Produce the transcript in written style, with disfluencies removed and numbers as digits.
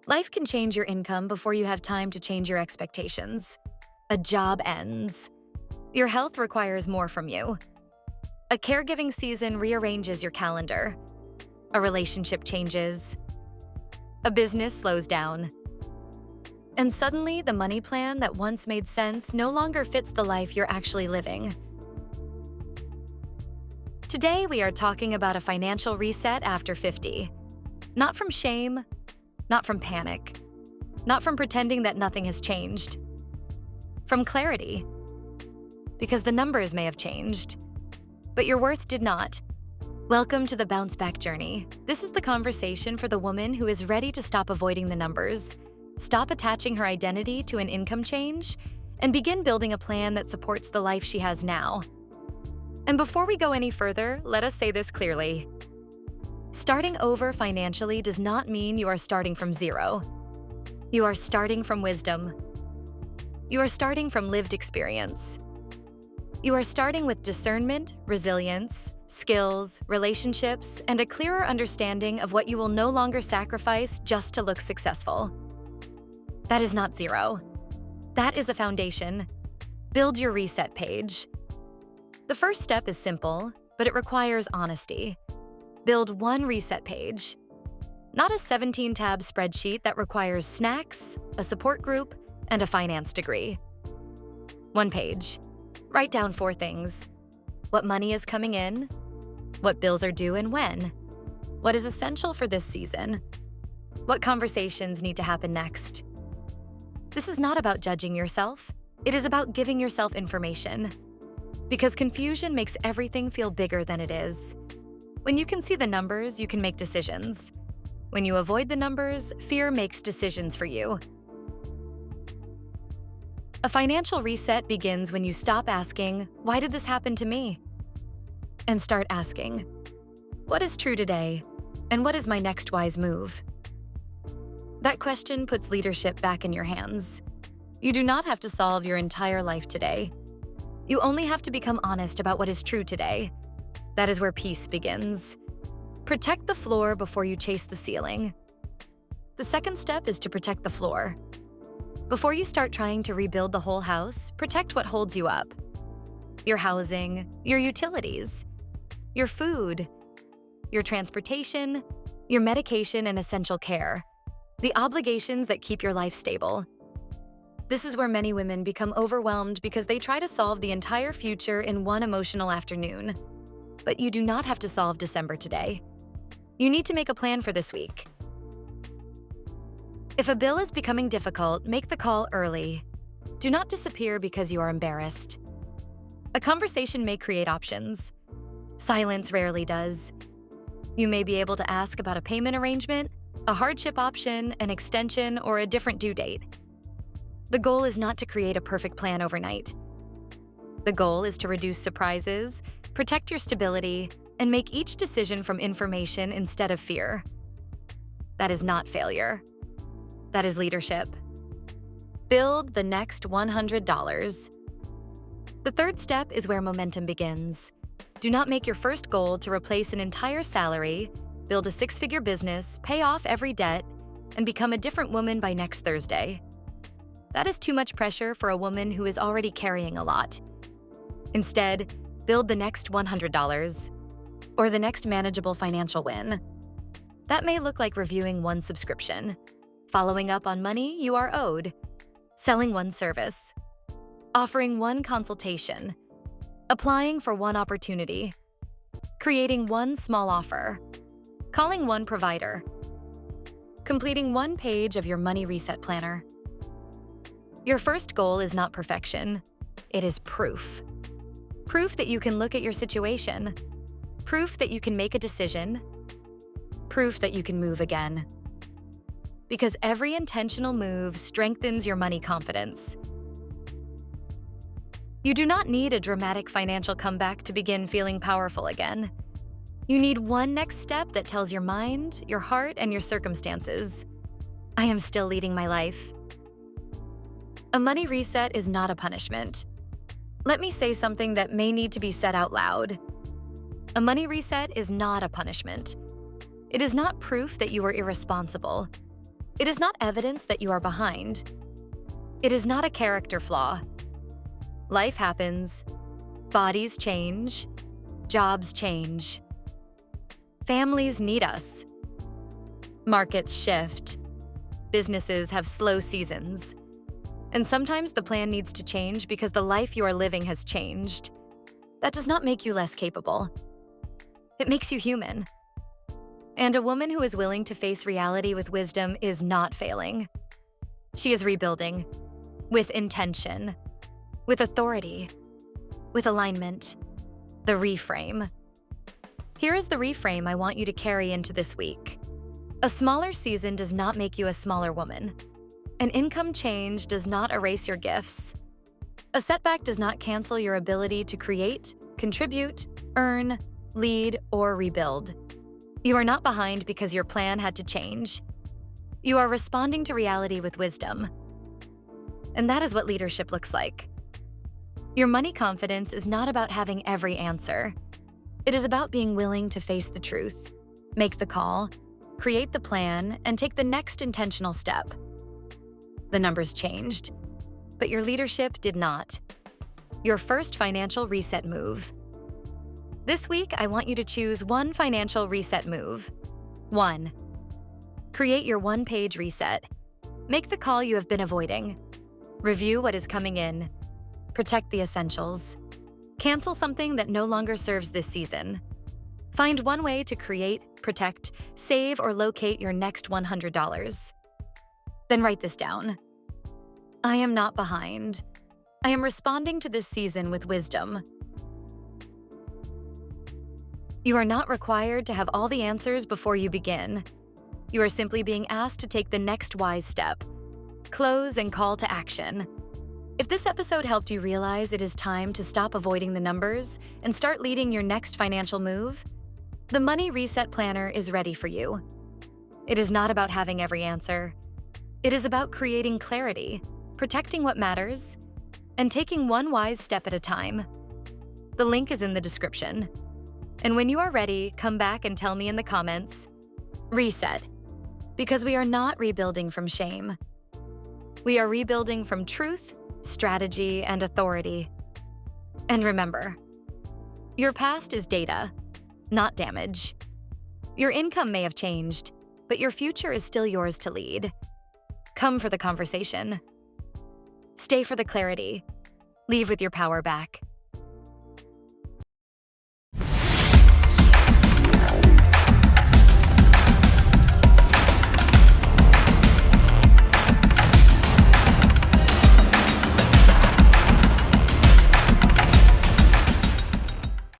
Life can change your income before you have time to change your expectations. A job ends. Your health requires more from you. A caregiving season rearranges your calendar. A relationship changes. A business slows down. And suddenly, the money plan that once made sense no longer fits the life you're actually living. Today, we are talking about a financial reset after 50. Not from shame, not from panic, not from pretending that nothing has changed. From clarity. Because the numbers may have changed, but your worth did not. Welcome to the bounce back journey. This is the conversation for the woman who is ready to stop avoiding the numbers, stop attaching her identity to an income change, and begin building a plan that supports the life she has now. And before we go any further, let us say this clearly. Starting over financially does not mean you are starting from zero. You are starting from wisdom. You are starting from lived experience. You are starting with discernment, resilience, skills, relationships, and a clearer understanding of what you will no longer sacrifice just to look successful. That is not zero. That is a foundation. Build your reset page. The first step is simple, but it requires honesty. Build one reset page. Not a 17-tab spreadsheet that requires snacks, a support group, and a finance degree. One page. Write down 4 things. What money is coming in, what bills are due and when, what is essential for this season, what conversations need to happen next. This is not about judging yourself. It is about giving yourself information. Because confusion makes everything feel bigger than it is. When you can see the numbers, you can make decisions. When you avoid the numbers, fear makes decisions for you. A financial reset begins when you stop asking, "Why did this happen to me?" and start asking, "What is true today, and what is my next wise move?" That question puts leadership back in your hands. You do not have to solve your entire life today. You only have to become honest about what is true today. That is where peace begins. Protect the floor before you chase the ceiling. The second step is to protect the floor. Before you start trying to rebuild the whole house, protect what holds you up. Your housing, your utilities, your food, your transportation, your medication and essential care, the obligations that keep your life stable. This is where many women become overwhelmed because they try to solve the entire future in one emotional afternoon. But you do not have to solve December today. You need to make a plan for this week. If a bill is becoming difficult, make the call early. Do not disappear because you are embarrassed. A conversation may create options. Silence rarely does. You may be able to ask about a payment arrangement, a hardship option, an extension, or a different due date. The goal is not to create a perfect plan overnight. The goal is to reduce surprises, protect your stability, and make each decision from information instead of fear. That is not failure. That is leadership. Build the next $100. The third step is where momentum begins. Do not make your first goal to replace an entire salary, build a 6-figure business, pay off every debt, and become a different woman by next Thursday. That is too much pressure for a woman who is already carrying a lot. Instead, build the next $100 or the next manageable financial win. That may look like reviewing one subscription, following up on money you are owed, selling one service, offering one consultation, applying for one opportunity, creating one small offer, calling one provider, completing one page of your money reset planner. Your first goal is not perfection. It is proof. Proof that you can look at your situation. Proof that you can make a decision. Proof that you can move again. Because every intentional move strengthens your money confidence. You do not need a dramatic financial comeback to begin feeling powerful again. You need one next step that tells your mind, your heart, and your circumstances, "I am still leading my life." A money reset is not a punishment. Let me say something that may need to be said out loud. A money reset is not a punishment. It is not proof that you were irresponsible. It is not evidence that you are behind. It is not a character flaw. Life happens. Bodies change. Jobs change. Families need us. Markets shift. Businesses have slow seasons. And sometimes the plan needs to change because the life you are living has changed. That does not make you less capable. It makes you human. And a woman who is willing to face reality with wisdom is not failing. She is rebuilding, with intention, with authority, with alignment. The reframe. Here is the reframe I want you to carry into this week. A smaller season does not make you a smaller woman. An income change does not erase your gifts. A setback does not cancel your ability to create, contribute, earn, lead, or rebuild. You are not behind because your plan had to change. You are responding to reality with wisdom. And that is what leadership looks like. Your money confidence is not about having every answer. It is about being willing to face the truth, make the call, create the plan, and take the next intentional step. The numbers changed, but your leadership did not. Your first financial reset move. This week, I want you to choose one financial reset move. 1. Create your one-page reset. Make the call you have been avoiding. Review what is coming in. Protect the essentials. Cancel something that no longer serves this season. Find one way to create, protect, save, or locate your next $100. Then write this down. I am not behind. I am responding to this season with wisdom. You are not required to have all the answers before you begin. You are simply being asked to take the next wise step. Close and call to action. If this episode helped you realize it is time to stop avoiding the numbers and start leading your next financial move, the Money Reset Planner is ready for you. It is not about having every answer. It is about creating clarity, protecting what matters, and taking one wise step at a time. The link is in the description. And when you are ready, come back and tell me in the comments, reset, because we are not rebuilding from shame. We are rebuilding from truth, strategy, and authority. And remember, your past is data, not damage. Your income may have changed, but your future is still yours to lead. Come for the conversation. Stay for the clarity. Leave with your power back.